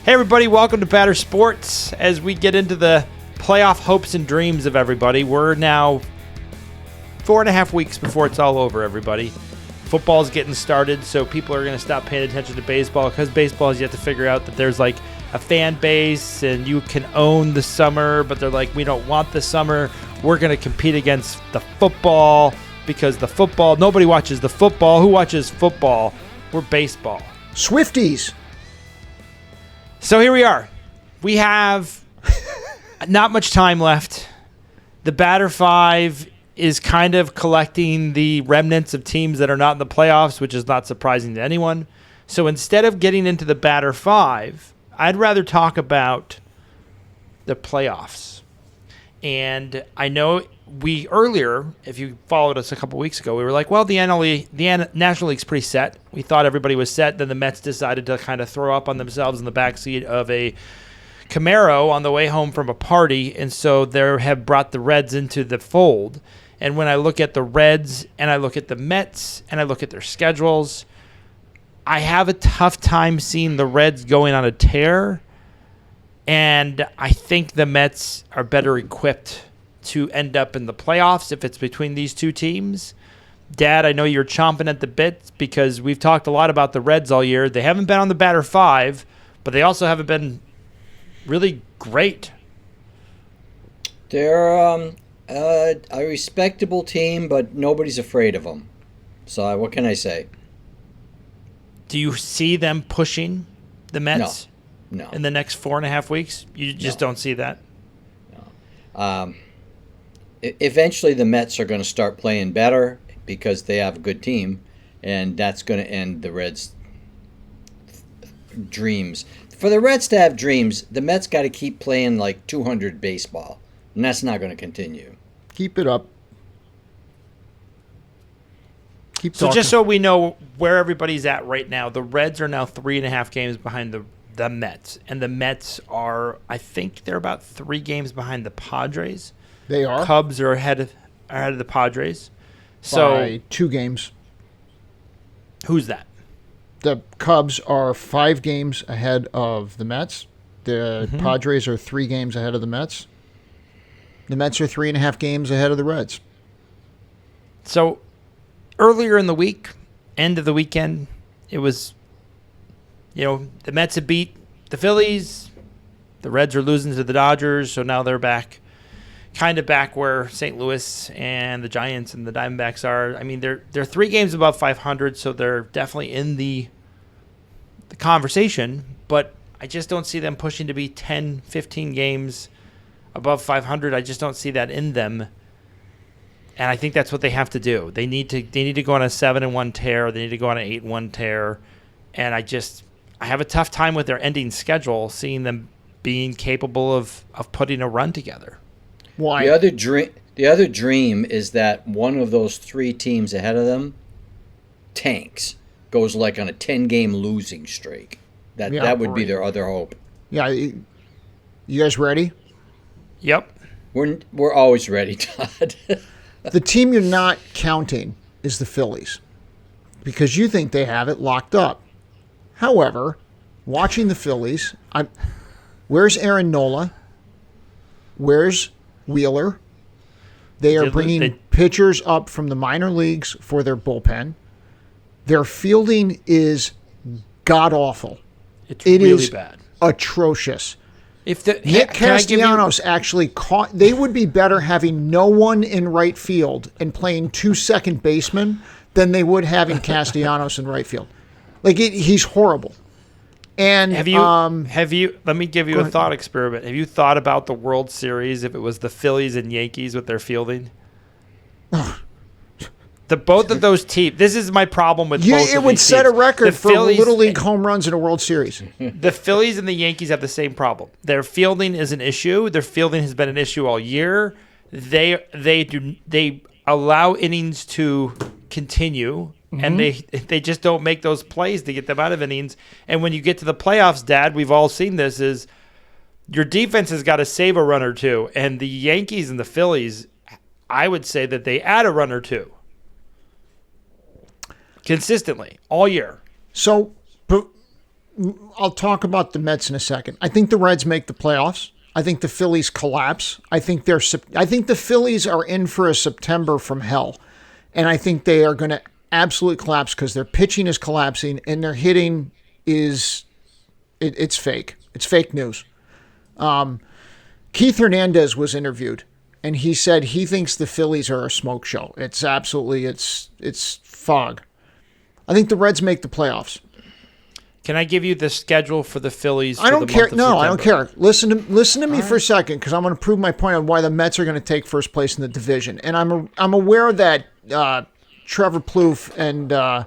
Hey everybody, welcome to Batter Sports. As we get into the playoff hopes and dreams of everybody, we're now 4.5 weeks before it's all over, everybody. Football's getting started, so people are going to stop paying attention to baseball because baseball has yet to figure out that there's like a fan base and you can own the summer, but they're like, we don't want the summer. We're going to compete against the football because the football, nobody watches the football. Who watches football? We're baseball. Swifties. So here we are. We have not much time left. The Batter 5 is kind of collecting the remnants of teams that are not in the playoffs, which is not surprising to anyone. So instead of getting into the Batter 5, I'd rather talk about the playoffs. And I know we earlier, if you followed us a couple weeks ago, we were like, well, the National League's pretty set. We thought everybody was set. Then the Mets decided to kind of throw up on themselves in the backseat of a Camaro on the way home from a party. And so they have brought the Reds into the fold. And when I look at the Reds and I look at the Mets and I look at their schedules, I have a tough time seeing the Reds going on a tear. And I think the Mets are better equipped to end up in the playoffs if it's between these two teams. Dad, I know you're chomping at the bit because we've talked a lot about the Reds all year. They haven't been on the Batter 5, but they also haven't been really great. They're a respectable team, but nobody's afraid of them. So what can I say? Do you see them pushing the Mets? No. In the next 4.5 weeks? You just don't see that? No. Eventually, the Mets are going to start playing better because they have a good team, and that's going to end the Reds' dreams. For the Reds to have dreams, the Mets got to keep playing like 200 baseball, and that's not going to continue. Keep it up. Keep so talking. Just so we know where everybody's at right now, the Reds are now 3.5 games behind the Mets. And the Mets are, I think they're about 3 games behind the Padres. They are. Cubs are ahead of the Padres. So by 2 games. Who's that? The Cubs are 5 games ahead of the Mets. The Padres are 3 games ahead of the Mets. The Mets are 3.5 games ahead of the Reds. So earlier in the week, end of the weekend, it was, the Mets have beat the Phillies. The Reds are losing to the Dodgers, so now they're back where St. Louis and the Giants and the Diamondbacks are. I mean, they're 3 games above 500, so they're definitely in the conversation, but I just don't see them pushing to be 10, 15 games above 500. I just don't see that in them. And I think that's what they have to do. They need to go on a 7-1 tear. They need to go on an 8-1 tear. And I have a tough time with their ending schedule, seeing them being capable of putting a run together. Why? The other dream is that one of those 3 teams ahead of them tanks, goes like on a 10-game losing streak. That would be their other hope. Yeah, you guys ready? Yep. We're always ready, Todd. The team you're not counting is the Phillies because you think they have it locked up. However, watching the Phillies, where's Aaron Nola? Where's Wheeler? They are bringing pitchers up from the minor leagues for their bullpen. Their fielding is god-awful. It is bad. Atrocious. If Nick Castellanos actually caught, they would be better having no one in right field and playing 2 second basemen than they would having Castellanos in right field. He's horrible. And have you? Let me give you a thought experiment. Have you thought about the World Series if it was the Phillies and Yankees with their fielding? Both of those teams. This is my problem with both of these teams. It would set a record for Little League home runs in a World Series. The Phillies and the Yankees have the same problem. Their fielding is an issue. Their fielding has been an issue all year. They allow innings to continue, and they just don't make those plays to get them out of innings. And when you get to the playoffs, Dad, we've all seen this, is your defense has got to save a run or two. And the Yankees and the Phillies, I would say that they add a run or two. Consistently, all year. So, I'll talk about the Mets in a second. I think the Reds make the playoffs. I think the Phillies collapse. I think the Phillies are in for a September from hell. And I think they are going to absolutely collapse because their pitching is collapsing and their hitting is it's fake. It's fake news. Keith Hernandez was interviewed, and he said he thinks the Phillies are a smoke show. It's absolutely it's fog. I think the Reds make the playoffs. Can I give you the schedule for the Phillies? I don't care. No, I don't care. Listen to me for a second, because I'm going to prove my point on why the Mets are going to take first place in the division. And I'm aware that Trevor Plouffe and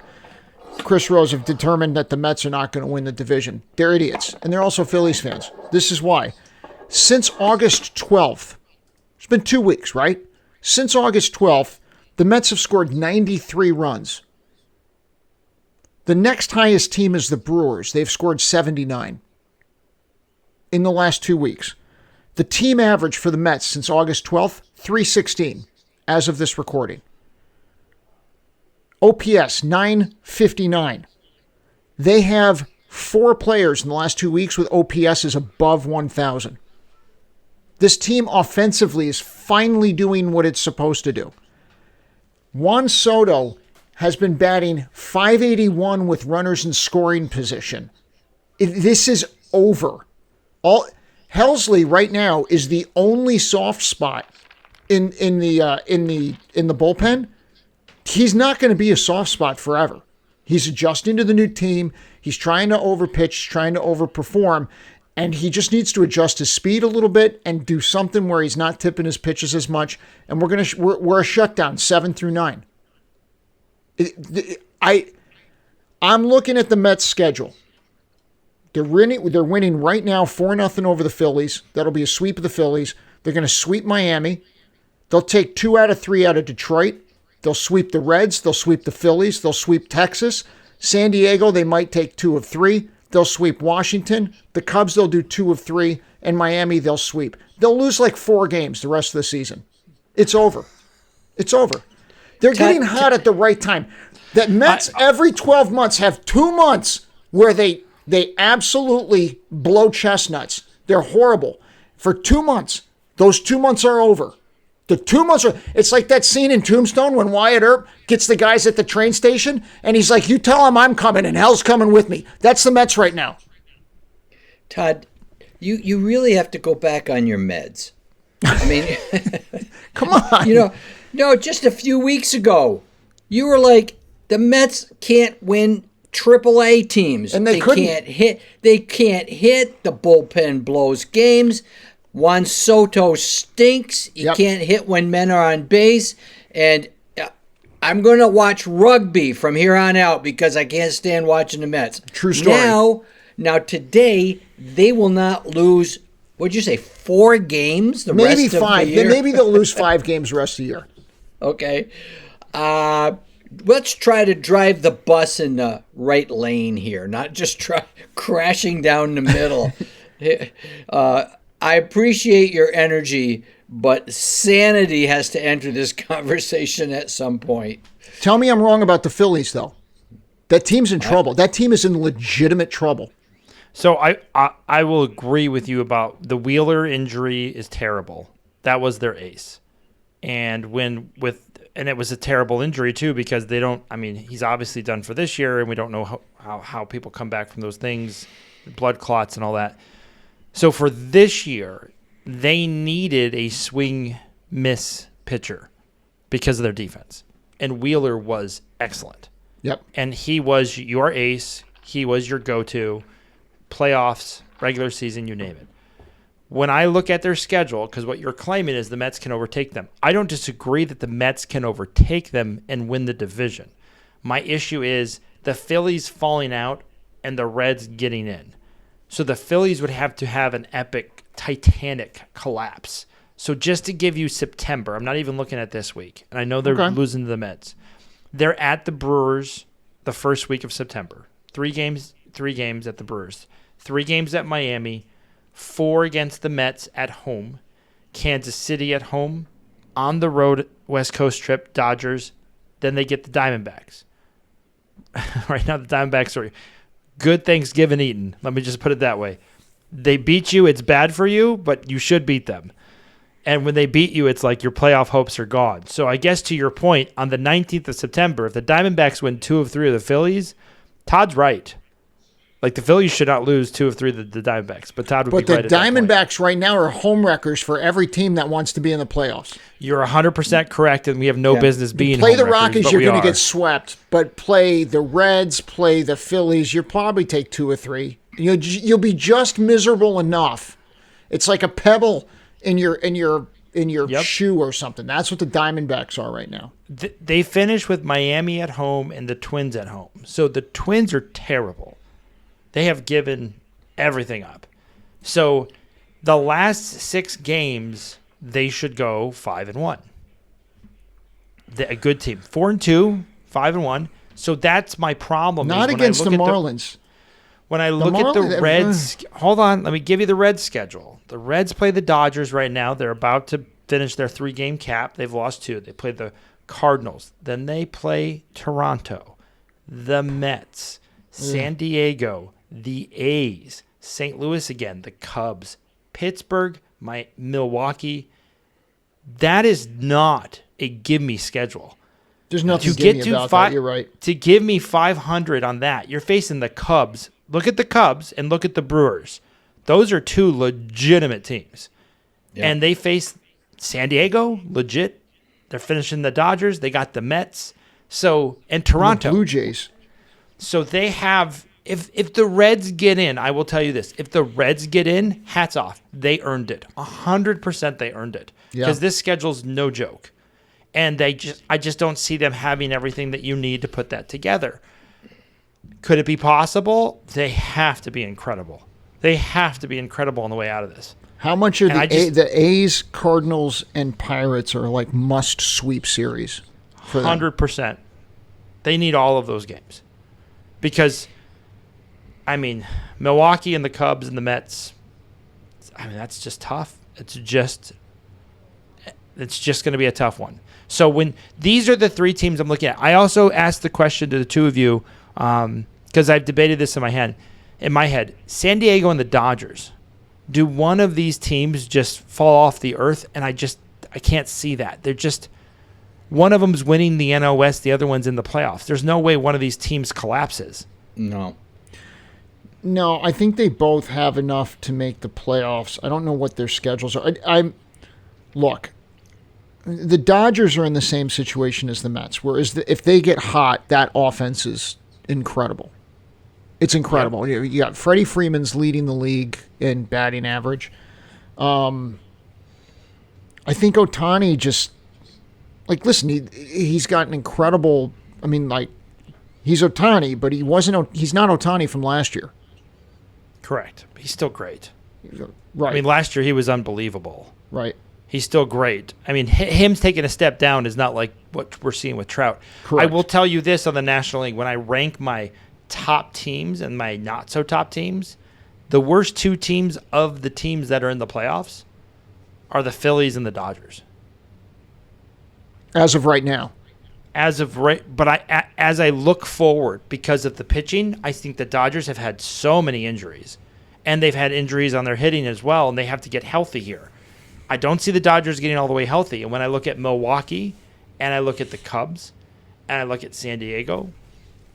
Chris Rose have determined that the Mets are not going to win the division. They're idiots, and they're also Phillies fans. This is why. Since August 12th, it's been 2 weeks, right? Since August 12th, the Mets have scored 93 runs. The next highest team is the Brewers. They've scored 79 in the last 2 weeks. The team average for the Mets since August 12th, 316 as of this recording. OPS, 959. They have 4 players in the last 2 weeks with OPSs above 1,000. This team offensively is finally doing what it's supposed to do. Juan Soto has been batting .581 with runners in scoring position. This is over. Helsley right now is the only soft spot in the bullpen. He's not going to be a soft spot forever. He's adjusting to the new team. He's trying to overpitch, trying to overperform, and he just needs to adjust his speed a little bit and do something where he's not tipping his pitches as much. And we're a shutdown 7 through 9. I'm looking at the Mets schedule. They're winning right now 4-0 over the Phillies. That'll be a sweep of the Phillies. They're going to sweep Miami. They'll take 2 out of 3 out of Detroit. They'll sweep the Reds. They'll sweep the Phillies. They'll sweep Texas. San Diego, they might take 2 of 3. They'll sweep Washington. The Cubs, they'll do 2 of 3. And Miami, they'll sweep. They'll lose like 4 games the rest of the season. It's over. It's over. They're getting hot at the right time. The Mets every 12 months have 2 months where they absolutely blow chestnuts. They're horrible. For 2 months, those 2 months are over. The 2 months are, it's like that scene in Tombstone when Wyatt Earp gets the guys at the train station and he's like, you tell them I'm coming and hell's coming with me. That's the Mets right now. Todd, you really have to go back on your meds. I mean, come on. No, just a few weeks ago, you were like, the Mets can't win AAA teams. And they couldn't. They can't hit. The bullpen blows games. Juan Soto stinks. He can't hit when men are on base. And I'm going to watch rugby from here on out because I can't stand watching the Mets. True story. Now today, they will not lose, what'd you say, 4 games the maybe rest of 5. the year? Maybe they'll lose 5 games the rest of the year. Okay. Let's try to drive the bus in the right lane here, not just crashing down the middle. I appreciate your energy, but sanity has to enter this conversation at some point. Tell me I'm wrong about the Phillies, though. That team's in trouble. That team is in legitimate trouble. So I will agree with you about the Wheeler injury is terrible. That was their ace. And it was a terrible injury too because he's obviously done for this year and we don't know how people come back from those things, blood clots and all that. So for this year, they needed a swing miss pitcher because of their defense. And Wheeler was excellent. Yep. And he was your ace. He was your go-to. Playoffs, regular season, you name it. When I look at their schedule, because what you're claiming is the Mets can overtake them. I don't disagree that the Mets can overtake them and win the division. My issue is the Phillies falling out and the Reds getting in. So the Phillies would have to have an epic, titanic collapse. So just to give you September, I'm not even looking at this week, and I know they're losing to the Mets. They're at the Brewers the first week of September. 3 games at the Brewers. 3 games at Miami. 4 against the Mets at home. Kansas City at home. On the road, West Coast trip, Dodgers. Then they get the Diamondbacks. Right now, the Diamondbacks are good Thanksgiving eating. Let me just put it that way. They beat you, it's bad for you, but you should beat them. And when they beat you, it's like your playoff hopes are gone. So I guess to your point, on the 19th of September, if the Diamondbacks win 2 of 3 of the Phillies, Todd's right. Like, the Phillies should not lose 2 of 3 of the Diamondbacks, but Todd would be right at that point. But the Diamondbacks right now are home wreckers for every team that wants to be in the playoffs. You're 100% correct, and we have no business being play home the wreckers, Rockies, but you're we going to are. get swept. But play the Reds, play the Phillies, you'll probably take 2 or 3. You'll be just miserable enough. It's like a pebble in your shoe or something. That's what the Diamondbacks are right now. They finish with Miami at home and the Twins at home. So the Twins are terrible. They have given everything up. So the last 6 games, they should go 5-1. A good team. 4-2, 5-1. So that's my problem. Not against the Marlins. When I look at the Reds, hold on, let me give you the Reds schedule. The Reds play the Dodgers right now. They're about to finish their 3-game cap. They've lost 2. They play the Cardinals. Then they play Toronto, the Mets, San Diego, the A's, St. Louis again, the Cubs, Pittsburgh, Milwaukee. That is not a give-me schedule. There's nothing to give me about that. You're right. To give me 500 on that, you're facing the Cubs. Look at the Cubs and look at the Brewers. Those are 2 legitimate teams. Yeah. And they face San Diego, legit. They're finishing the Dodgers. They got the Mets. And Toronto. And the Blue Jays. So they have, if the Reds get in, I will tell you this. If the Reds get in, hats off. They earned it. 100% they earned it. Because this schedule's no joke. And I just don't see them having everything that you need to put that together. Could it be possible? They have to be incredible. They have to be incredible on the way out of this. How much are the A's, Cardinals, and Pirates are like must-sweep series? 100%. They need all of those games. Because, Milwaukee and the Cubs and the Mets, that's just tough. It's just going to be a tough one. So when these are the 3 teams I'm looking at. I also asked the question to the 2 of you, because I've debated this in my head. San Diego and the Dodgers. Do one of these teams just fall off the earth? And I can't see that. They're just, one of them's winning the NL West, the other one's in the playoffs. There's no way one of these teams collapses. No, I think they both have enough to make the playoffs. I don't know what their schedules are. Look, the Dodgers are in the same situation as the Mets, whereas if they get hot, that offense is incredible. It's incredible. Yep. You got Freddie Freeman's leading the league in batting average. I think Ohtani just, listen, he's got an incredible, he's Ohtani, but he's not Ohtani from last year. Correct. He's still great. Right. Last year he was unbelievable. Right. He's still great. Him taking a step down is not like what we're seeing with Trout. Correct. I will tell you this on the National League. When I rank my top teams and my not-so-top teams, the worst 2 teams of the teams that are in the playoffs are the Phillies and the Dodgers. As of right now. But as I look forward, because of the pitching, I think the Dodgers have had so many injuries. And they've had injuries on their hitting as well, and they have to get healthy here. I don't see the Dodgers getting all the way healthy. And when I look at Milwaukee, and I look at the Cubs, and I look at San Diego,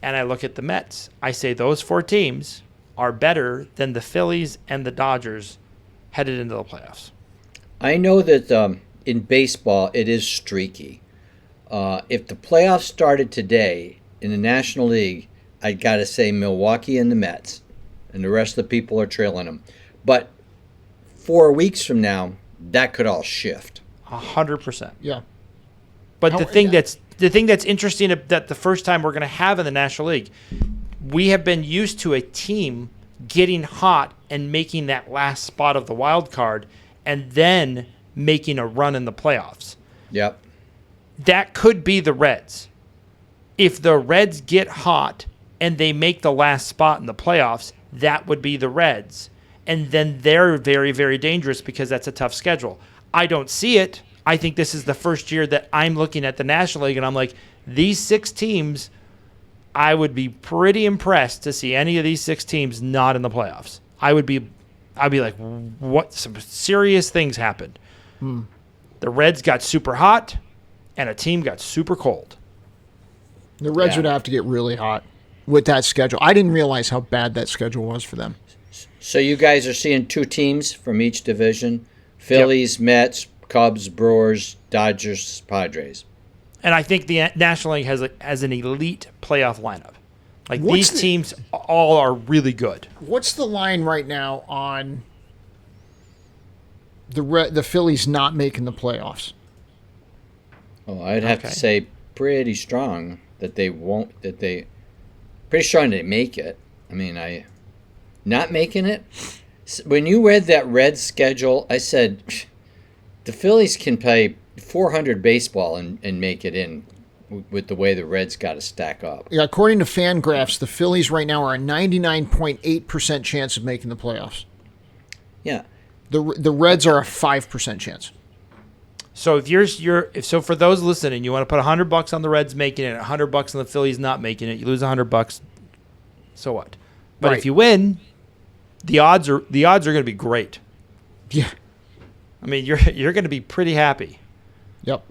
and I look at the Mets, I say those 4 teams are better than the Phillies and the Dodgers headed into the playoffs. I know that in baseball it is streaky. If the playoffs started today in the National League, I'd got to say Milwaukee and the Mets, and the rest of the people are trailing them. But 4 weeks from now, that could all shift. 100%. Yeah. But the thing that's interesting that the first time we're going to have in the National League, we have been used to a team getting hot and making that last spot of the wild card and then making a run in the playoffs. Yep. That could be the Reds. If the Reds get hot and they make the last spot in the playoffs, that would be the Reds. And then they're very, very dangerous because that's a tough schedule. I don't see it. I think this is the first year that I'm looking at the National League and I'm like, these 6 teams I would be pretty impressed to see any of these 6 teams not in the playoffs. I'd be like, what? Some serious things happened. The Reds got super hot, and a team got super cold. The Reds would have to get really hot with that schedule. I didn't realize how bad that schedule was for them. So you guys are seeing 2 teams from each division: Phillies, Mets, Cubs, Brewers, Dodgers, Padres. And I think the National League has an elite playoff lineup. Like, these teams all are really good. What's the line right now on the Phillies not making the playoffs? Oh, I'd have to say pretty strong that they won't. Pretty strong they make it. I mean, not making it. When you read that Reds schedule, I said the Phillies can play 400 baseball and make it in with the way the Reds got to stack up. Yeah, according to Fangraphs, the Phillies right now are a 99.8% chance of making the playoffs. Yeah. The Reds are a 5% chance. So if for those listening, you want to put $100 on the Reds making it, $100 on the Phillies not making it, you lose $100. So what? But if you win, the odds are going to be great. Yeah. I mean, you're going to be pretty happy. Yep.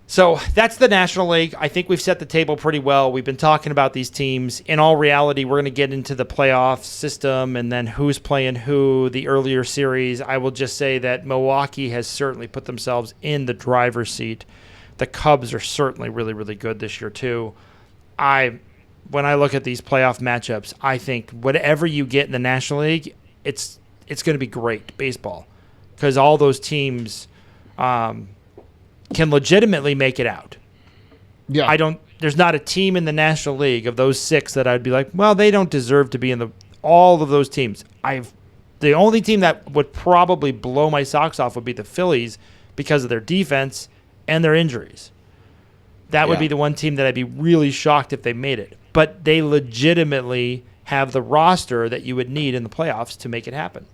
So that's the National League. I think we've set the table pretty well. We've been talking about these teams. In all reality, we're going to get into the playoff system and then who's playing who, the earlier series. I will just say that Milwaukee has certainly put themselves in the driver's seat. The Cubs are certainly really, really good this year too. When I look at these playoff matchups, I think whatever you get in the National League, it's going to be great baseball because all those teams can legitimately make it out. Yeah. There's not a team in the National League of those 6 that I'd be like, well, they don't deserve to be in all of those teams. The only team that would probably blow my socks off would be the Phillies because of their defense and their injuries. That would be the one team that I'd be really shocked if they made it. But they legitimately have the roster that you would need in the playoffs to make it happen.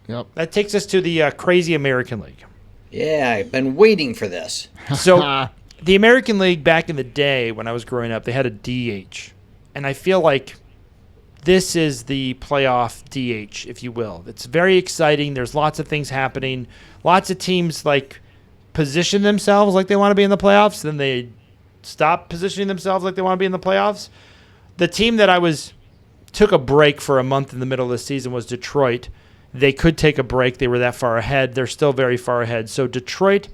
Yep. That takes us to the crazy American League. Yeah, I've been waiting for this. So the American League back in the day when I was growing up, they had a DH. And I feel like this is the playoff DH, if you will. It's very exciting. There's lots of things happening. Lots of teams position themselves like they want to be in the playoffs, then they stop positioning themselves like they want to be in the playoffs. The team that took a break for a month in the middle of the season was Detroit. They could take a break. They were that far ahead. They're still very far ahead. So Detroit,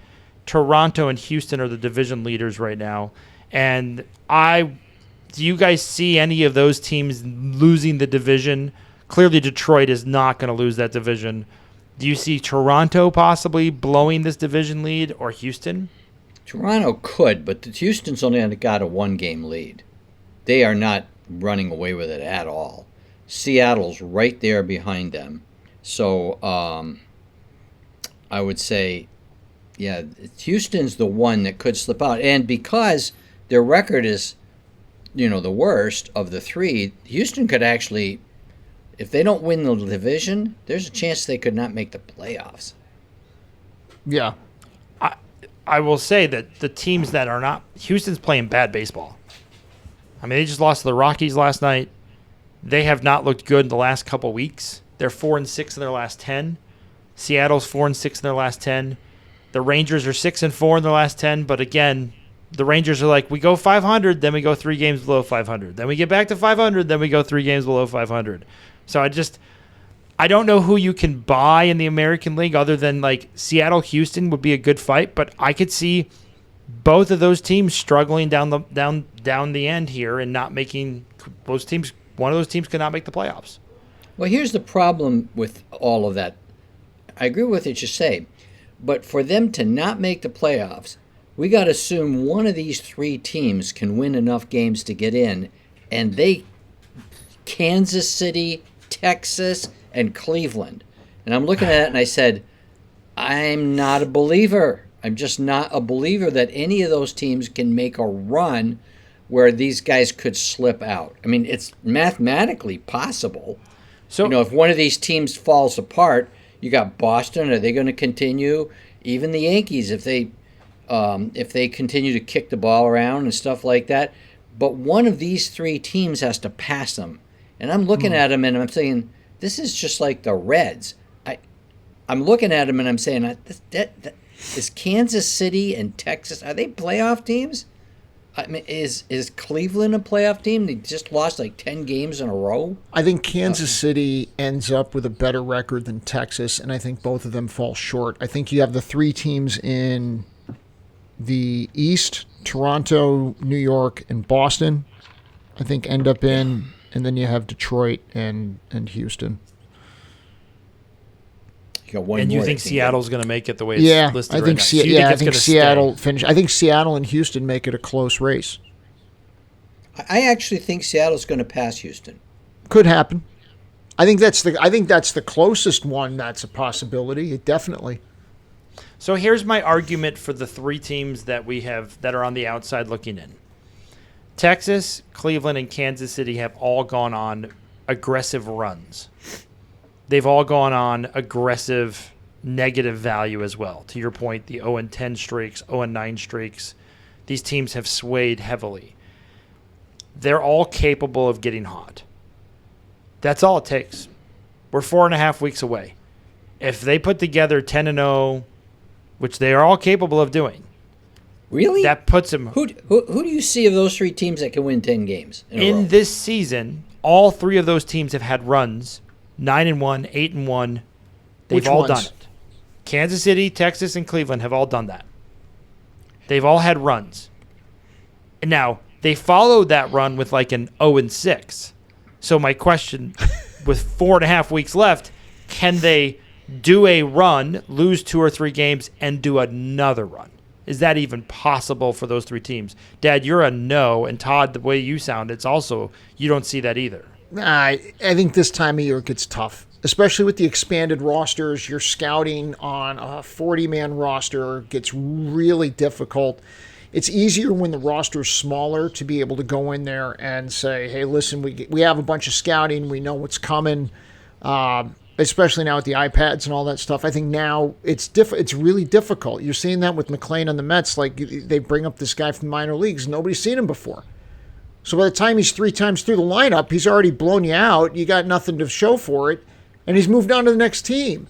Toronto, and Houston are the division leaders right now. And do you guys see any of those teams losing the division? Clearly Detroit is not going to lose that division. Do you see Toronto possibly blowing this division lead or Houston? Toronto could, but Houston's only got a 1-game lead. They are not running away with it at all. Seattle's right there behind them. So I would say, Houston's the one that could slip out. And because their record is, the worst of the 3, Houston could actually, if they don't win the division, there's a chance they could not make the playoffs. Yeah. I will say that the teams that are not, Houston's playing bad baseball. I mean, they just lost to the Rockies last night. They have not looked good in the last couple weeks. They're 4-6 in their last 10. Seattle's 4-6 in their last 10. The Rangers are 6-4 in their last 10. But again, the Rangers are we go 500, then we go 3 games below 500. Then we get back to 500, then we go 3 games below 500. So I don't know who you can buy in the American League other than Seattle, Houston would be a good fight. But I could see both of those teams struggling down the end here and not making those teams. One of those teams could not make the playoffs. Well, here's the problem with all of that. I agree with what you say, but for them to not make the playoffs, we got to assume one of these 3 teams can win enough games to get in, and Kansas City, Texas, and Cleveland. And I'm looking at it and I said, I'm not a believer. I'm just not a believer that any of those teams can make a run where these guys could slip out. I mean, it's mathematically possible. So, if one of these teams falls apart, you got Boston. Are they going to continue? Even the Yankees, if they if they continue to kick the ball around and stuff like that. But one of these three teams has to pass them. And I'm looking at them and I'm saying, this is just like the Reds. I'm looking at them and I'm saying, is Kansas City and Texas, are they playoff teams? I mean, is Cleveland a playoff team? They just lost like 10 games in a row. I think Kansas City ends up with a better record than Texas, and I think both of them fall short. I think you have the three teams in the East, Toronto, New York, and Boston, I think end up in, and then you have Detroit and Houston. You got one And you more think that can Seattle's going to make it the way it's listed right now? So you think I it's think gonna Seattle stay? finish. I think Seattle and Houston make it a close race. I actually think Seattle's going to pass Houston. Could happen. I think that's the closest one. That's a possibility. It definitely. So here's my argument for the three teams that we have that are on the outside looking in. Texas, Cleveland, and Kansas City have all gone on aggressive runs. They've all gone on aggressive negative value as well. To your point, the 0-10 streaks, 0-9 streaks, these teams have swayed heavily. They're all capable of getting hot. That's all it takes. We're 4.5 weeks away. If they put together 10-0, which they are all capable of doing, Really? that puts them Who do you see of those three teams that can win 10 games in a row? in this season. All three of those teams have had runs, 9-1, 8-1. They've Which all ones? done it. Kansas City, Texas, and Cleveland have all done that. They've all had runs. And now, they followed that run with like an 0-6. So my question, with 4.5 weeks left, can they do a run, lose 2 or 3 games, and do another run? Is that even possible for those three teams? Dad, you're a no, and Todd, the way you sound, it's also, you don't see that either. I think this time of year it gets tough, especially with the expanded rosters. Your scouting on a 40-man roster gets really difficult. It's easier when the roster's smaller to be able to go in there and say, hey, listen, we have a bunch of scouting. We know what's coming, especially now with the iPads and all that stuff. I think now it's really difficult. You're seeing that with McClain on the Mets. Like, they bring up this guy from the minor leagues. Nobody's seen him before. So by the time he's 3 times through the lineup, he's already blown you out. You got nothing to show for it, and he's moved on to the next team.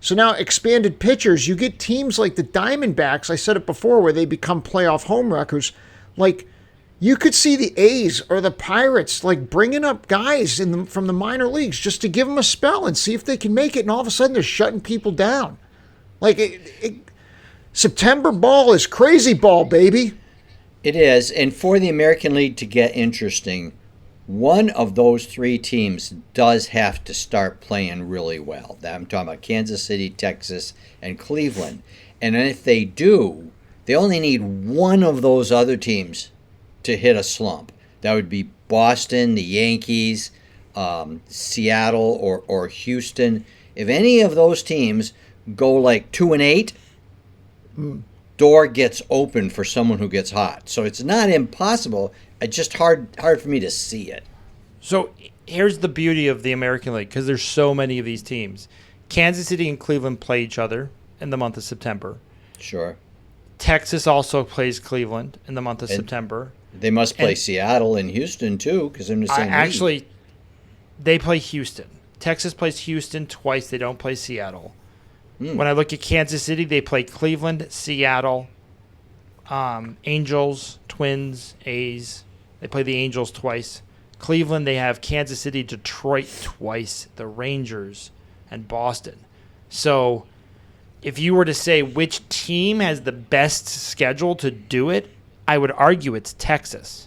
So now expanded pitchers, you get teams like the Diamondbacks, I said it before, where they become playoff home wreckers. Like, you could see the A's or the Pirates like bringing up guys from the minor leagues just to give them a spell and see if they can make it, and all of a sudden they're shutting people down. Like, September ball is crazy ball, baby. It is, and for the American League to get interesting, one of those three teams does have to start playing really well. I'm talking about Kansas City, Texas, and Cleveland. And if they do, they only need one of those other teams to hit a slump. That would be Boston, the Yankees, Seattle, or Houston. If any of those teams go like 2-8, door gets open for someone who gets hot. So it's not impossible. It's just hard for me to see it. So here's the beauty of the American League, because there's so many of these teams. Kansas City and Cleveland play each other in the month of September. Sure. Texas also plays Cleveland in the month of September. They must play Seattle and Houston, too, because they're in the same league. Actually, they play Houston. Texas plays Houston twice. They don't play Seattle. When I look at Kansas City, they play Cleveland, Seattle, Angels, Twins, A's. They play the Angels twice. Cleveland, they have Kansas City, Detroit twice, the Rangers, and Boston. So if you were to say which team has the best schedule to do it, I would argue it's Texas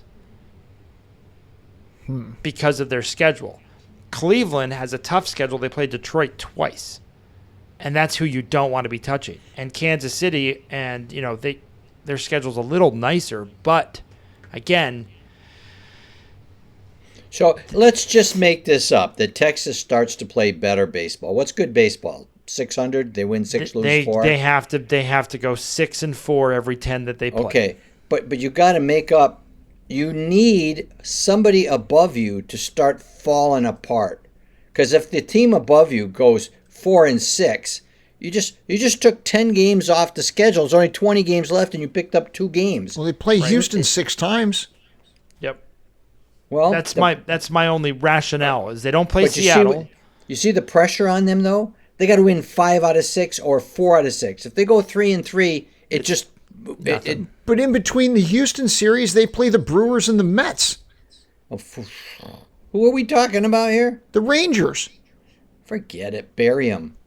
because of their schedule. Cleveland has a tough schedule. They play Detroit twice, and that's who you don't want to be touching. And Kansas City, and their schedule's a little nicer, but again. So let's just make this up, that Texas starts to play better baseball. What's good baseball? 600? They win 6, lose 4? They have to go 6-4 every 10 that they play. Okay, but you got to make up. You need somebody above you to start falling apart. Because if the team above you goes 4-6, You just took 10 games off the schedule. There's only 20 games left, and you picked up 2 games. Well, they play Houston 6 times. Yep. Well, that's my only rationale is they don't play Seattle. You see the pressure on them though. They got to win 5 out of 6 or 4 out of 6. If they go 3-3, But in between the Houston series, they play the Brewers and the Mets. Who are we talking about here? The Rangers. Forget it. Bury them.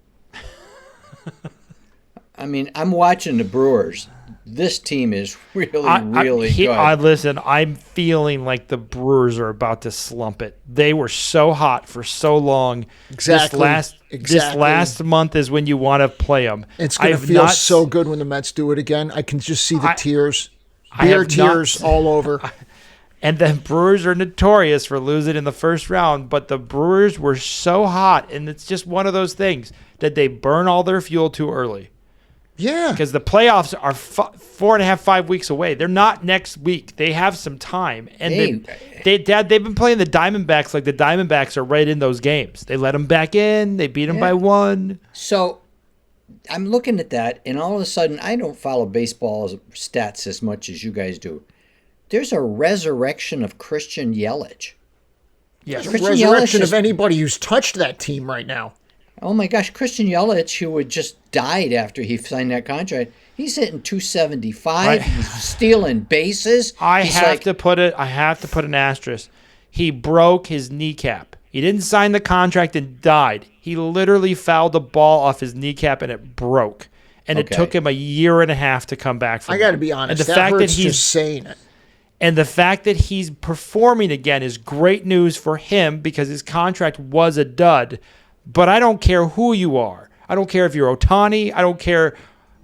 I mean, I'm watching the Brewers. This team is really good. Listen, I'm feeling like the Brewers are about to slump it. They were so hot for so long. Exactly. This last month is when you want to play them. It's going to feel so good when the Mets do it again. I can just see the tears. Beer tears all over. And the Brewers are notorious for losing in the first round, but the Brewers were so hot, and it's just one of those things that they burn all their fuel too early. Yeah. Because the playoffs are 4.5, 5 weeks away. They're not next week. They have some time. And they've been playing the Diamondbacks like the Diamondbacks are right in those games. They let them back in. They beat them by 1. So I'm looking at that, and all of a sudden, I don't follow baseball stats as much as you guys do. There's a resurrection of Christian Yellich. Yes, a resurrection of anybody who's touched that team right now. Oh my gosh, Christian Yellich, who had just died after he signed that contract, he's hitting 275. He's stealing bases. I have to put an asterisk. He broke his kneecap. He didn't sign the contract and died. He literally fouled a ball off his kneecap and it broke. And it took him a year and a half to come back from it. I got to be honest. And the fact that he's just saying it. And the fact that he's performing again is great news for him because his contract was a dud. But I don't care who you are. I don't care if you're Ohtani. I don't care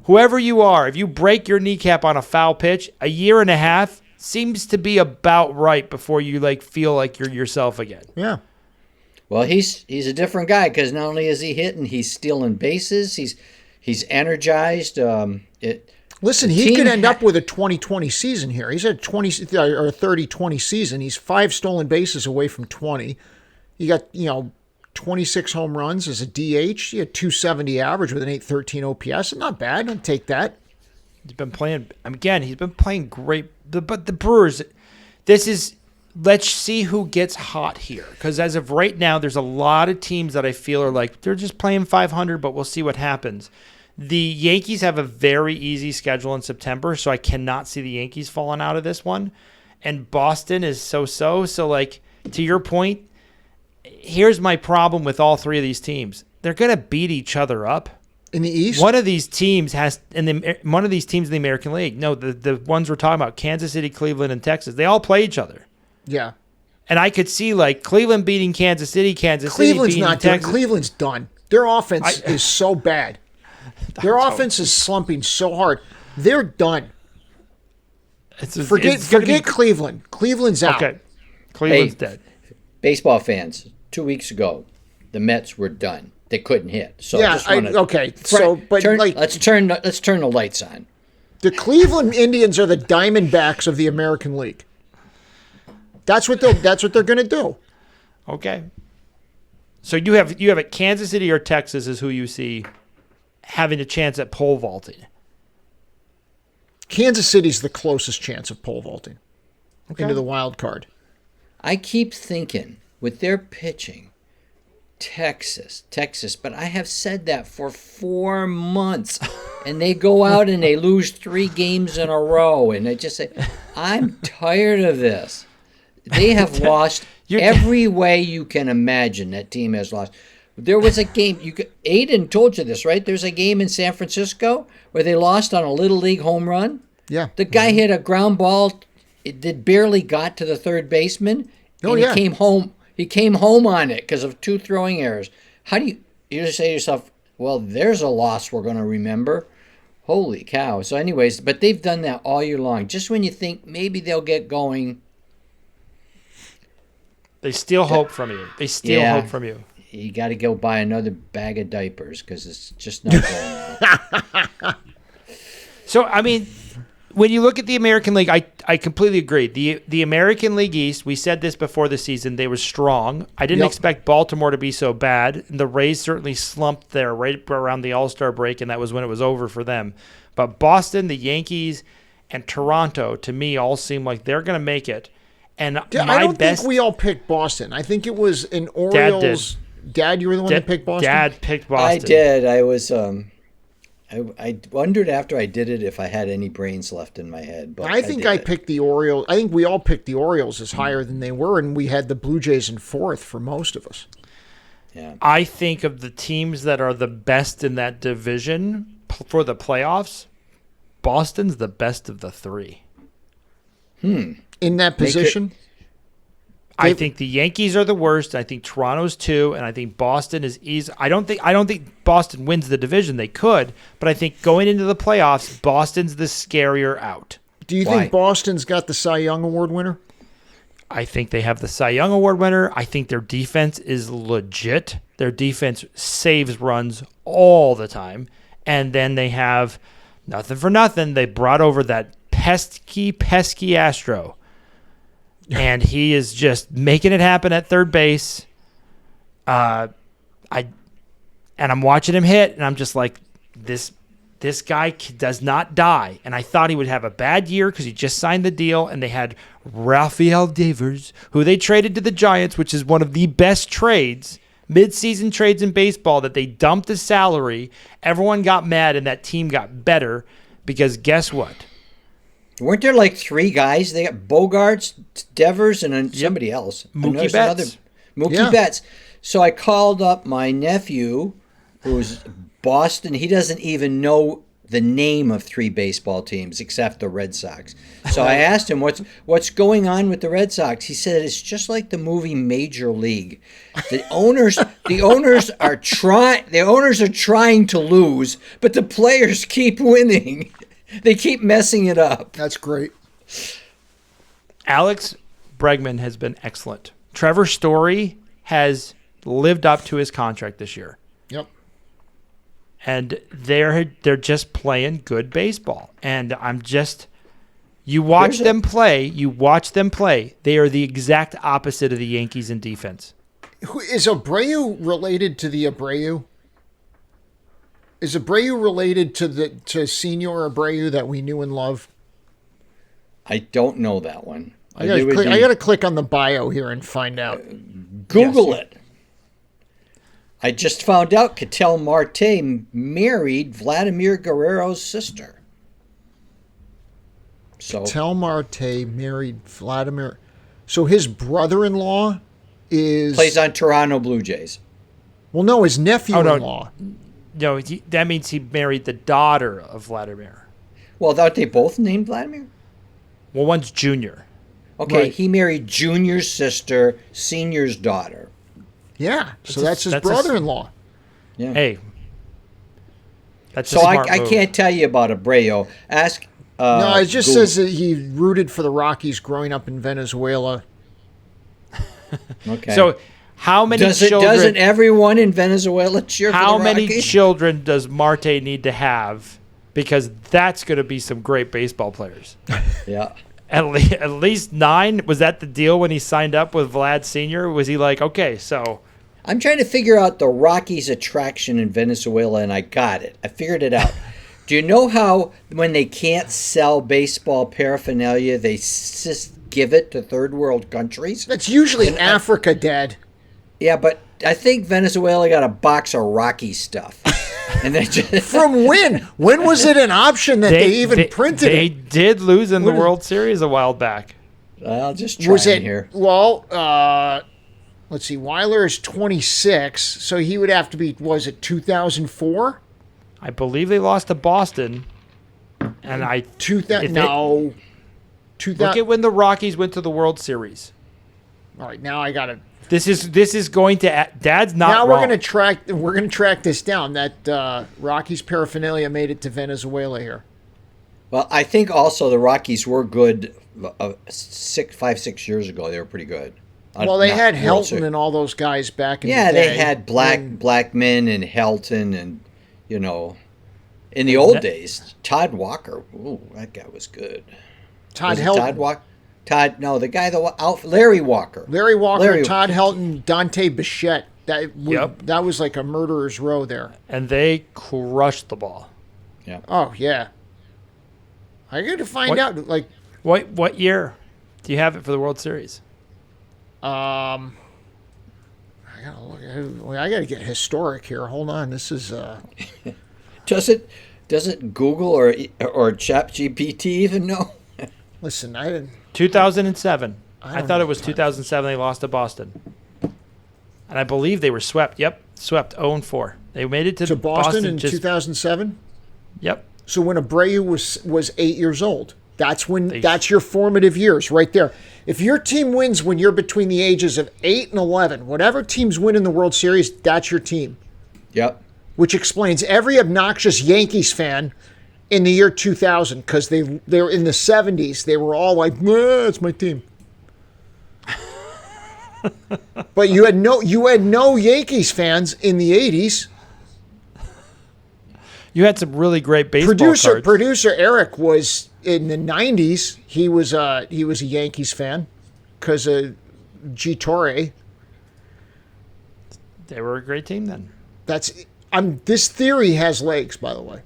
whoever you are. If you break your kneecap on a foul pitch, a year and a half seems to be about right before you feel like you're yourself again. Yeah. Well, he's a different guy because not only is he hitting, he's stealing bases. He's energized. Listen, he could end up with a 20-20 season here. He's at a 30-20 season. He's 5 stolen bases away from 20. You got 26 home runs as a DH. He had 270 average with an 813 OPS. Not bad. I'd take that. He's been playing again. He's been playing great. But the Brewers, let's see who gets hot here. Because as of right now, there's a lot of teams that I feel are they're just playing 500, but we'll see what happens. The Yankees have a very easy schedule in September, so I cannot see the Yankees falling out of this one. And Boston is so-so. So, to your point, here's my problem with all 3 of these teams. They're going to beat each other up. In the East? One of these teams in the American League. No, the ones we're talking about, Kansas City, Cleveland, and Texas, they all play each other. Yeah. And I could see Cleveland beating Kansas City City beating Texas. Cleveland's done. Their offense is so bad. Their offense is slumping so hard. They're done. Forget Cleveland. Cleveland's out. Okay. Cleveland's dead. Baseball fans, 2 weeks ago, the Mets were done. They couldn't hit. So let's turn the lights on. The Cleveland Indians are the Diamondbacks of the American League. That's what they're going to do. Okay. So you have it Kansas City or Texas is who you see having a chance at pole vaulting. Kansas City's the closest chance of pole vaulting into the wild card. I keep thinking with their pitching, Texas, but I have said that for 4 months, and they go out and they lose 3 games in a row, and I just say, I'm tired of this. They have lost every way you can imagine. That team has lost. There was a game, Aiden told you this, right? There's a game in San Francisco where they lost on a Little League home run. Yeah. The guy hit a ground ball. It barely got to the third baseman. He came home. He came home on it because of 2 throwing errors. How do you just say to yourself, well, there's a loss we're going to remember? Holy cow. So anyways, but they've done that all year long. Just when you think maybe they'll get going. They steal hope from you. They steal hope from you. You got to go buy another bag of diapers because it's just not going on. So, I mean, when you look at the American League, I completely agree. The American League East, we said this before the season, they were strong. I didn't expect Baltimore to be so bad. The Rays certainly slumped there right around the All-Star break, and that was when it was over for them. But Boston, the Yankees, and Toronto, to me, all seem like they're going to make it. And I don't think we all picked Boston. I think it was an Orioles. Dad, you were the one that picked Boston? Dad picked Boston. I did. I was... I wondered after I did it if I had any brains left in my head. But I think I picked the Orioles. I think we all picked the Orioles as higher than they were, and we had the Blue Jays in fourth for most of us. Yeah. I think of the teams that are the best in that division for the playoffs, Boston's the best of the three. In that position? I think the Yankees are the worst. I think Toronto's two, and I think Boston is easy. I don't think Boston wins the division. They could, but I think going into the playoffs, Boston's the scarier out. Do you think Boston's got the Cy Young Award winner? I think they have the Cy Young Award winner. I think their defense is legit. Their defense saves runs all the time. And then they have, nothing for nothing, they brought over that pesky Astro. And he is just making it happen at third base. And I'm watching him hit, and I'm just like, this guy does not die. And I thought he would have a bad year because he just signed the deal, and they had Rafael Devers, who they traded to the Giants, which is one of the best trades, mid-season trades in baseball, that they dumped the salary. Everyone got mad, and that team got better because guess what? Weren't there like three guys? They got Bogarts, Devers, and then somebody else. Mookie Betts. Mookie Betts. So I called up my nephew, who's Boston. He doesn't even know the name of three baseball teams except the Red Sox. So I asked him, what's going on with the Red Sox? He said it's just like the movie Major League. The owners are trying to lose, but the players keep winning. They keep messing it up. That's great. Alex Bregman has been excellent. Trevor Story has lived up to his contract this year. Yep. And they're just playing good baseball. And you watch them play. They are the exact opposite of the Yankees in defense. Is Abreu related to the Abreu? Is Abreu related to Senior Abreu that we knew and love? I don't know that one. I got to click on the bio here and find out. Google it. I just found out Ketel Marte married Vladimir Guerrero's sister. So Ketel Marte married Vladimir. So his brother-in-law plays on Toronto Blue Jays. Well, no, his nephew-in-law. No, that means he married the daughter of Vladimir. Well, aren't they both named Vladimir? Well, one's Junior. Okay, right. He married Junior's sister, Senior's daughter. Yeah, so that's his brother-in-law. Yeah. Hey. That's so I can't tell you about Abreu. Ask. No, it just says that he rooted for the Rockies growing up in Venezuela. Okay. So how many children... Doesn't everyone in Venezuela cheer for the Rockies? How many children does Marte need to have? Because that's going to be some great baseball players. Yeah. At least 9? Was that the deal when he signed up with Vlad Sr.? Was he like, okay, so... I'm trying to figure out the Rockies' attraction in Venezuela, and I got it. I figured it out. Do you know how when they can't sell baseball paraphernalia, they just give it to third world countries? That's usually in Africa, Dad. Yeah, but I think Venezuela got a box of Rocky stuff. And they just From when? When was it an option that they even printed it? They did lose in the World Series a while back. I'll just try here. Well, let's see. Weiler is 26, so he would have to be, was it 2004? I believe they lost to Boston. And I... 2000, no. Look at when the Rockies went to the World Series. All right, now I got to... This is going to... Dad's not now wrong. We're gonna track this down. That Rockies paraphernalia made it to Venezuela here. Well, I think also the Rockies were good 5-6 years ago. They were pretty good. Well, they had Helton and all those guys back in the day. Yeah, they had Blackman and Helton and, In the old days, Todd Walker. Ooh, that guy was good. Todd Was it Helton. Todd Walker. No, the guy that Larry Walker. Larry Walker, Todd Helton, Dante Bichette. Yep. That was like a murderer's row there. And they crushed the ball. Yeah. Oh yeah. I got to find out. Like, what year do you have it for the World Series? I gotta look. I gotta get historic here. Hold on. This is. Does it Google or ChatGPT even know? Listen, I didn't. 2007. I thought know it was 2007 they lost to Boston. And I believe they were swept. Yep, swept 0-4. They made it To Boston in 2007. Yep. So when Abreu was 8 years old, that's your formative years right there. If your team wins when you're between the ages of 8 and 11, whatever teams win in the World Series, that's your team. Yep. Which explains every obnoxious Yankees fan in the year 2000, because they were in the 70s. They were all like, "It's my team." But you had no Yankees fans in the 80s. You had some really great baseball cards. Producer Eric was in the 90s. He was a Yankees fan because of G Torre. They were a great team then. This theory has legs, by the way.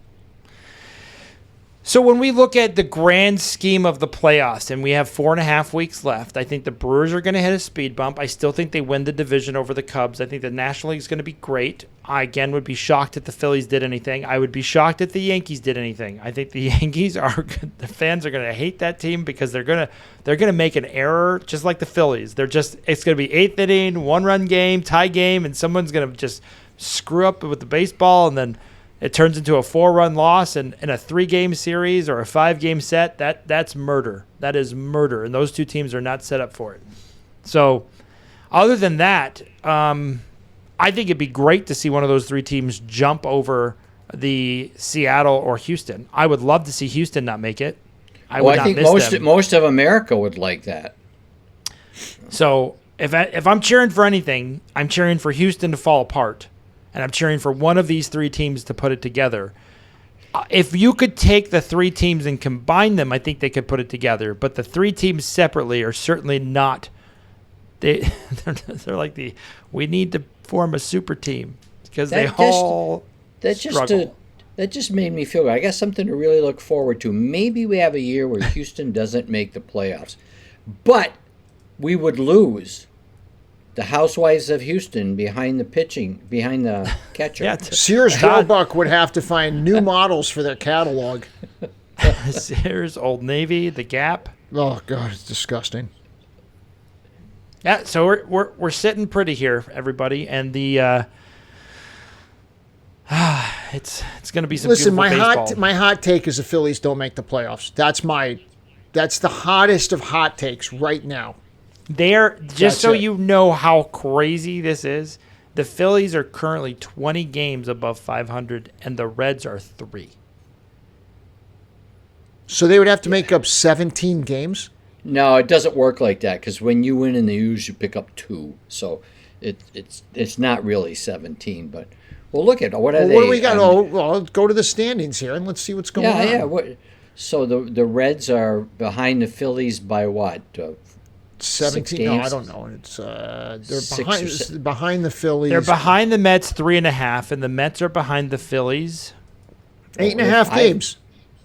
So when we look at the grand scheme of the playoffs, and we have 4.5 weeks left, I think the Brewers are going to hit a speed bump. I still think they win the division over the Cubs. I think the National League is going to be great. I, again, would be shocked if the Phillies did anything. I would be shocked if the Yankees did anything. I think the Yankees the fans are going to hate that team because they're going to make an error just like the Phillies. It's going to be 8th inning, 1-run game, tie game, and someone's going to just screw up with the baseball, and then it turns into a 4-run loss in a 3-game series or a 5-game set. That's murder. That is murder, and those two teams are not set up for it. So other than that, I think it'd be great to see one of those 3 teams jump over the Seattle or Houston. I would love to see Houston not make it. I think most of America would like that. So if I'm cheering for anything, I'm cheering for Houston to fall apart. And I'm cheering for one of these 3 teams to put it together. If you could take the 3 teams and combine them, I think they could put it together. But the 3 teams separately are certainly not. They're like we need to form a super team because they all struggle. That just made me feel good. I got something to really look forward to. Maybe we have a year where Houston doesn't make the playoffs, but we would lose the Housewives of Houston behind the catcher. Yeah, Sears Roebuck would have to find new models for their catalog. Sears, Old Navy, The Gap. Oh God, it's disgusting. Yeah, so we're sitting pretty here, everybody, and the it's going to be some beautiful baseball. My hot take is the Phillies don't make the playoffs. That's the hottest of hot takes right now. You know how crazy this is, the Phillies are currently 20 games above 500, and the Reds are 3. So they would have to make up 17 games? No, it doesn't work like that because when you win in the U's, you pick up 2. So it's not really 17. But well, look at what are they? What do we got? Let's go to the standings here and let's see what's going on. Yeah. So the Reds are behind the Phillies by what? 17? No, I don't know. It's they're behind the Phillies. They're behind the Mets 3.5, and the Mets are behind the Phillies 8.5 games.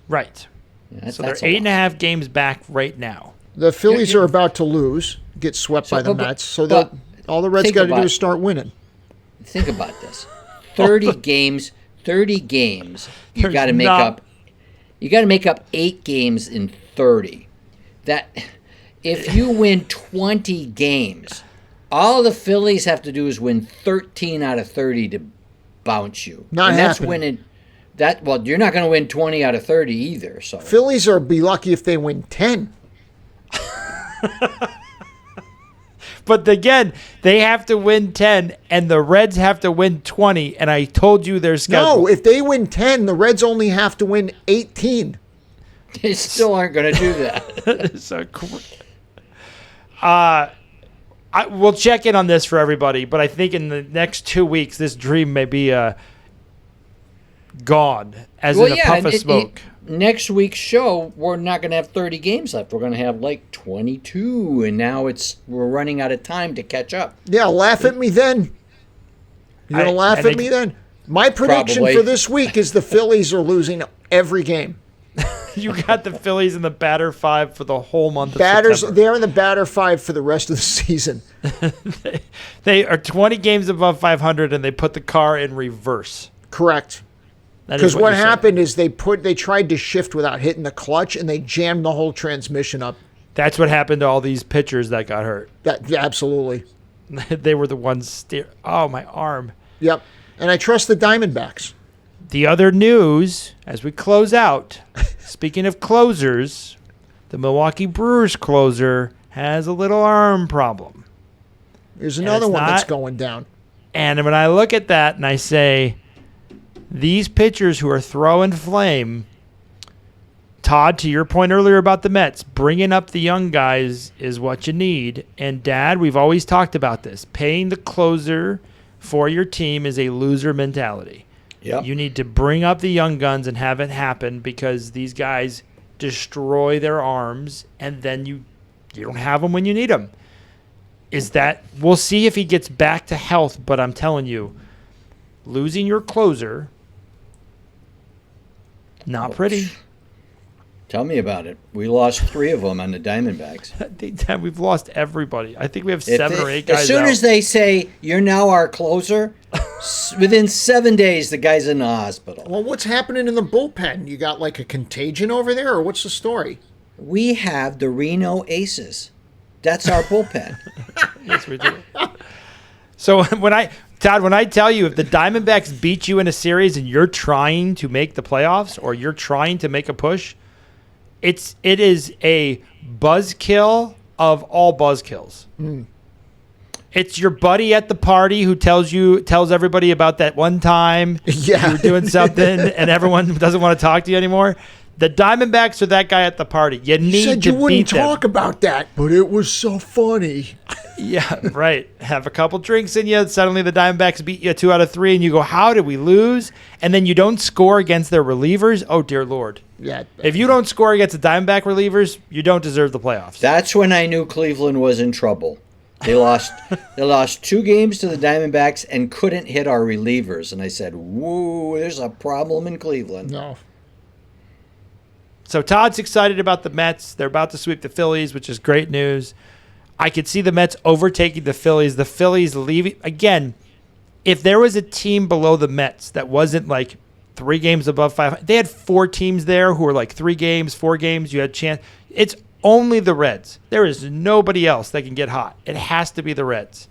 Right. Yeah, so they're 8.5 games back right now. The Phillies are about to lose, get swept by the Mets. So all the Reds got to do is start winning. Think about this: 30 games. 30 games. You got to make up. You got to make up 8 games in 30. If you win 20 games, all the Phillies have to do is win 13 out of 30 to bounce you. Not and happening. That's winning. You're not going to win 20 out of 30 either. So Phillies are be lucky if they win 10. But again, they have to win 10, and the Reds have to win 20. And I told you their schedule. No, if they win 10, the Reds only have to win 18. They still aren't going to do that. So, we'll check in on this for everybody, but I think in the next 2 weeks, this dream may be gone, as Well, in a yeah, puff of smoke. Next week's show, we're not going to have 30 games left. We're going to have like 22, and now we're running out of time to catch up. Yeah, laugh at me then. You're going to laugh at me then? My prediction Probably. for this week is the Phillies are losing every game. You got the Phillies in the batter 5 for the whole month of Batters, September. they're in the batter 5 for the rest of the season. They are 20 games above 500, and they put the car in reverse. Correct. That is Because what you're saying. happened is they tried to shift without hitting the clutch, and they jammed the whole transmission up. That's what happened to all these pitchers that got hurt. Yeah, absolutely. They were the ones Oh, my arm. Yep. And I trust the Diamondbacks. The other news, as we close out, speaking of closers, the Milwaukee Brewers closer has a little arm problem. There's another it's one that's not- going down. And when I look at that and I say, these pitchers who are throwing flame, Todd, to your point earlier about the Mets, bringing up the young guys is what you need. And, Dad, we've always talked about this. Paying the closer for your team is a loser mentality. Yep. You need to bring up the young guns and have it happen because these guys destroy their arms, and then you don't have them when you need them. We'll see if he gets back to health, but I'm telling you, losing your closer, not pretty. Tell me about it. We lost 3 of them on the Diamondbacks. We've lost everybody. I think we have 7 or 8 guys As soon out. as they say, you're now our closer, within 7 days, the guy's in the hospital. Well, what's happening in the bullpen? You got like a contagion over there, or what's the story? We have the Reno Aces. That's our bullpen. Yes, we do. So when I tell you if the Diamondbacks beat you in a series and you're trying to make the playoffs or you're trying to make a push, it is a buzzkill of all buzzkills. It's your buddy at the party who tells everybody about that one time Yeah. you were doing something and everyone doesn't want to talk to you anymore. The Diamondbacks are that guy at the party. You You need said to you wouldn't beat them. talk about that, but it was so funny. Yeah, right. Have a couple drinks in you. Suddenly the Diamondbacks beat you 2 out of 3, and you go, how did we lose? And then you don't score against their relievers. Oh, dear Lord. Yeah. If you don't score against the Diamondback relievers, you don't deserve the playoffs. That's when I knew Cleveland was in trouble. They lost 2 games to the Diamondbacks and couldn't hit our relievers. And I said, whoa, there's a problem in Cleveland. No. So Todd's excited about the Mets. They're about to sweep the Phillies, which is great news. I could see the Mets overtaking the Phillies. The Phillies leaving. Again, if there was a team below the Mets that wasn't like 3 games above 500, they had 4 teams there who were like 3 games, 4 games. You had chance. It's only the Reds. There is nobody else that can get hot. It has to be the Reds.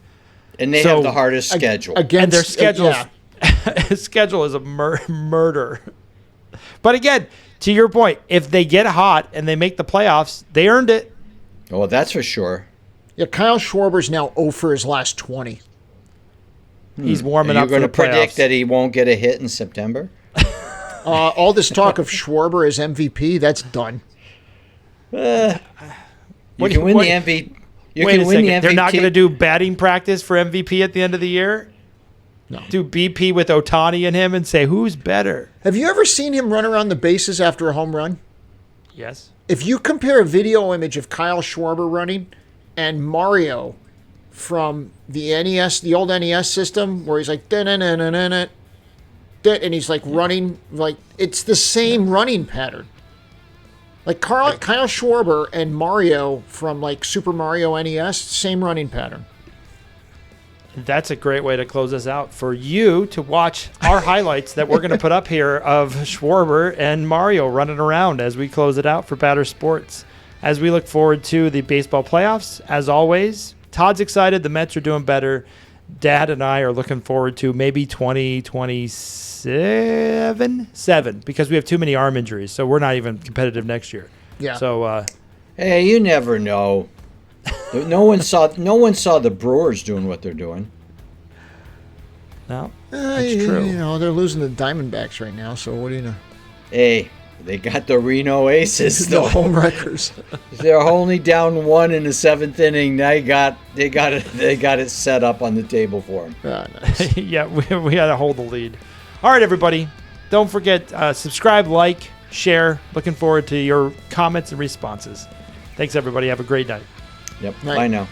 And they have the hardest schedule. And their schedule yeah. schedule is a murder. But again, to your point, if they get hot and they make the playoffs, they earned it. Oh, that's for sure. Yeah, Kyle Schwarber's now 0 for his last 20. He's warming You're up for going the to predict playoffs. that he won't get a hit in September? All this talk of Schwarber as MVP, that's done. You can win the MVP. You Wait can a win second. the MVP. They're not going to do batting practice for MVP at the end of the year? No. Do BP with Ohtani and him and say, who's better? Have you ever seen him run around the bases after a home run? Yes. If you compare a video image of Kyle Schwarber running and Mario from the NES, the old NES system, where he's like, da-na-na-na-na-na, and he's like running, like it's the same running pattern. Like Kyle Schwarber and Mario from like Super Mario NES, same running pattern. That's a great way to close us out for you to watch our highlights that we're going to put up here of Schwarber and Mario running around as we close it out for Batter Sports. As we look forward to the baseball playoffs, as always, Todd's excited. The Mets are doing better. Dad and I are looking forward to maybe 2027 because we have too many arm injuries, so we're not even competitive next year. Yeah. So, Hey, you never know. No one saw the Brewers doing what they're doing. no, that's true. You know, they're losing the Diamondbacks right now, so what do you know? Hey, they got the Reno Aces. The Though. home wreckers. They're only down 1 in the 7th inning. They got it set up on the table for them. Ah, nice. Yeah, we had to hold the lead. All right, everybody. don't forget, subscribe, like, share. Looking forward to your comments and responses. Thanks, everybody. Have a great night. Yep. Night. Bye now.